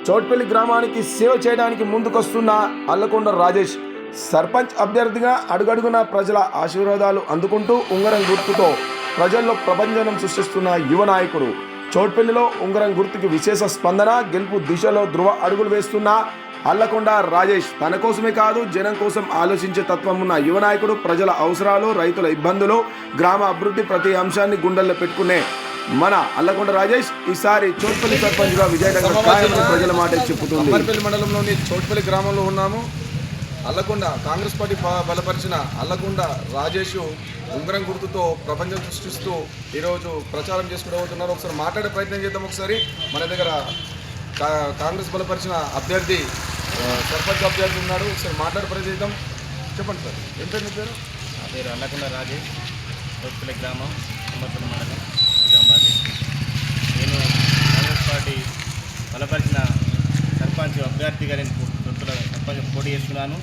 చౌట్పల్లి గ్రామానికి సేవ చేయడానికి ముందుకొస్తున్న అల్లకొండ రాజేష్ సర్పంచ్ అభ్యర్థిగా అడుగడుగున ప్రజల ఆశీర్వాదాలు అందుకుంటూ ఉంగరం గుర్తుతో ప్రజల్లో ప్రభంజనం సృష్టిస్తున్న యువ నాయకుడు. చౌట్పల్లిలో ఉంగరం గుర్తుకి విశేష స్పందన. గెలుపు దిశలో ధృవ అడుగులు వేస్తున్న అల్లకొండ రాజేష్ తన కోసమే కాదు జనం కోసం ఆలోచించే తత్వం ఉన్న యువ నాయకుడు. ప్రజల అవసరాలు, రైతుల ఇబ్బందులు, గ్రామ అభివృద్ధి ప్రతి అంశాన్ని గుండెల్లో పెట్టుకునే మన అల్లకొండ రాజేష్ ఈసారి చౌట్పల్లి సర్పంచ్ గా విజయనగరం ప్రజల మాట చెప్పుతుంది. అమర్పల్లి మండలంలోని చౌట్పల్లి గ్రామంలో ఉన్నాము. అల్లకొండ కాంగ్రెస్ పార్టీ బలపరిచిన అల్లకొండ రాజేష్ ఉంగరం గుర్తుతో ప్రపంచం సృష్టిస్తూ ఈరోజు ప్రచారం చేసుకుంటూ ఒకసారి మాట్లాడే ప్రయత్నం చేద్దాం. ఒకసారి మన దగ్గర కాంగ్రెస్ బలపరిచిన అభ్యర్థి సర్పంచ్ అభ్యర్థి ఉన్నాడు. ఒకసారి మాట్లాడే ప్రయత్నం చేద్దాం. చెప్పండి సార్, ఏం పేరు మీ పేరు? నా పేరు అల్లకొండ రాజేష్, చౌట్పల్లి గ్రామం, అమర్పల్లి మండలం, నిజామాబాద్. నేను కాంగ్రెస్ పార్టీ బలపరిచిన సర్పంచ్ అభ్యర్థిగా నేను చౌట్పల్లి సర్పంచ్ పోటీ చేస్తున్నాను.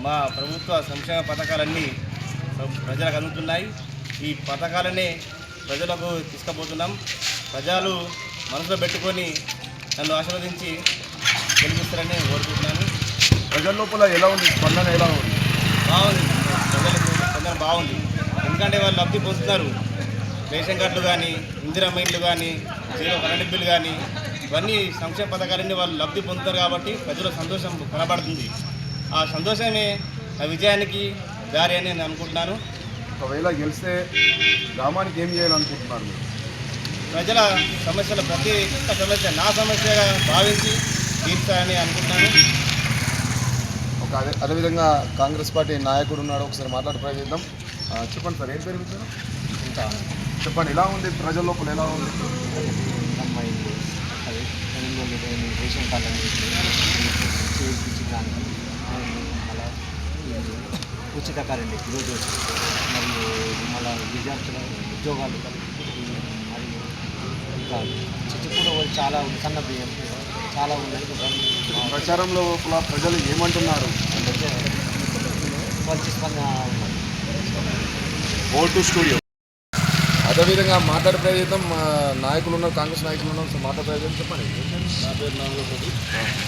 మా ప్రభుత్వ సంక్షేమ పథకాలన్నీ ప్రజలకు అందుతున్నాయి. ఈ పథకాలనే ప్రజలకు తీసుకుపోతున్నాం. ప్రజలు మనసులో పెట్టుకొని నన్ను ఆశీర్వదించి గెలిపిస్తారని కోరుకుంటున్నాను. ప్రజల లోపల ఎలా ఉంది స్పందన? ఎలా ఉంది? బాగుంది, ప్రజలకు స్పందన బాగుంది. ఎందుకంటే వాళ్ళు లబ్ధి పొందుతున్నారు. రేషన్ కార్డులు కానీ, ఇందిరమ్మ ఇండ్లు కానీ, జీరో కరెంట్ బిల్లు కానీ, ఇవన్నీ సంక్షేమ పథకాలన్నీ వాళ్ళు లబ్ధి పొందుతారు కాబట్టి ప్రజల సంతోషం కనబడుతుంది. ఆ సంతోషమే ఆ విజయానికి దారి అని నేను అనుకుంటున్నాను. ఒకవేళ గెలిస్తే గ్రామానికి ఏం చేయాలనుకుంటున్నారు మీరు? ప్రజల సమస్యలు ప్రతి ఒక్క సమస్య నా సమస్యగా భావించి తీర్చాలని అనుకుంటున్నాను. అదేవిధంగా కాంగ్రెస్ పార్టీ నాయకుడు ఉన్నాడు. ఒకసారి మాట్లాడే ప్రయత్నిద్దాం. చెప్పండి సార్, ఏం పేరు మీరు? ఇంకా చెప్పండి, ఎలా ఉంది ప్రజల లోపల? ఎలా ఉంది? అమ్మాయి అది రేషన్ కార్డు చేయించడానికి మళ్ళీ ఉచిత కరెంట్ ఈరోజు మరియు మళ్ళీ విద్యార్థుల ఉద్యోగాలు మరియు ఇంకా చిచ్చుకూడ చాలా సన్న బియ్యం చాలా ఉన్నాయి. ప్రచారంలో ప్రజలు ఏమంటున్నారు? మంచి స్పందన ఉన్నారు. Vote studio. అదేవిధంగా మాట్లాడే ప్రయత్నం నాయకులు ఉన్నారు, కాంగ్రెస్ నాయకులు ఉన్నారు. మాట్లాడే ప్రయత్నం చెప్పండి. నా పేరు నాగోపతి,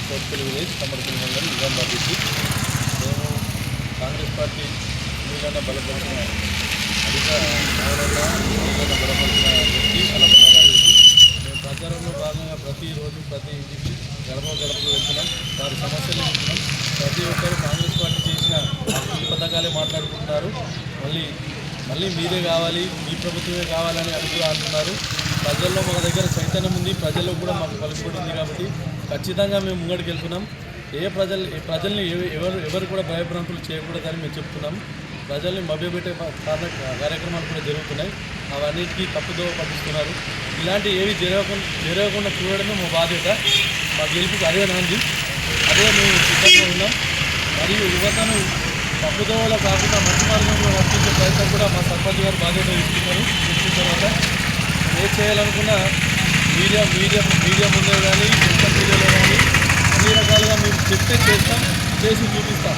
చౌట్పల్లి విలేజ్, అమర్పల్లి మండలం, నిజామాబాద్ డిస్ట్రిక్ట్. నేను కాంగ్రెస్ పార్టీ ఎన్నికైనా బలపరిచిన బలపరిచిన వ్యక్తి అల్లకొండ రాజేష్. మేము ప్రచారంలో భాగంగా ప్రతిరోజు ప్రతి ఇంటికి గడపకు వెళ్తున్నాం. వారి సమస్యలు వింటున్నాం. ప్రతి ఒక్కరు కాంగ్రెస్ పార్టీ చేసిన ఈ పథకాలే మాట్లాడుకుంటున్నారు. మళ్ళీ మీరే కావాలి, మీ ప్రభుత్వమే కావాలని అంటున్నారు. ప్రజల్లో మా దగ్గర చైతన్యం ఉంది, ప్రజల్లో కూడా మాకు పలుకుబడి ఉంది. కాబట్టి ఖచ్చితంగా మేము ముంగడికి వెళ్తున్నాం. ప్రజల్ని ఎవరు కూడా భయభ్రాంతులు చేయకూడదని మేము చెప్తున్నాం. ప్రజల్ని మభ్యపెట్టే కార్యక్రమాలు కూడా జరుగుతున్నాయి. అవన్నిటికీ తప్పుదోవ పట్టిస్తున్నారు. ఇలాంటి ఏవి జరగకుండా చూడడమే మా బాధ్యత. మా గెలుపుకి అదే నాంది, అదే మేము సిద్ధంగా ఉన్నాం. మరియు యువతను తప్పుదోవలో కాకుండా మంచి మార్గంలో వర్తించే ప్రయత్నం కూడా మా సర్పంచ్ గారు బాధ్యత తీసుకున్నారు. తీసుకున్న తర్వాత ఏ చేయాలనుకున్నా మీడియా ముందే కానీ సోషల్ మీడియాలో కానీ అన్ని రకాలుగా మేము చెప్తే చేస్తాం, చేసి చూపిస్తాం.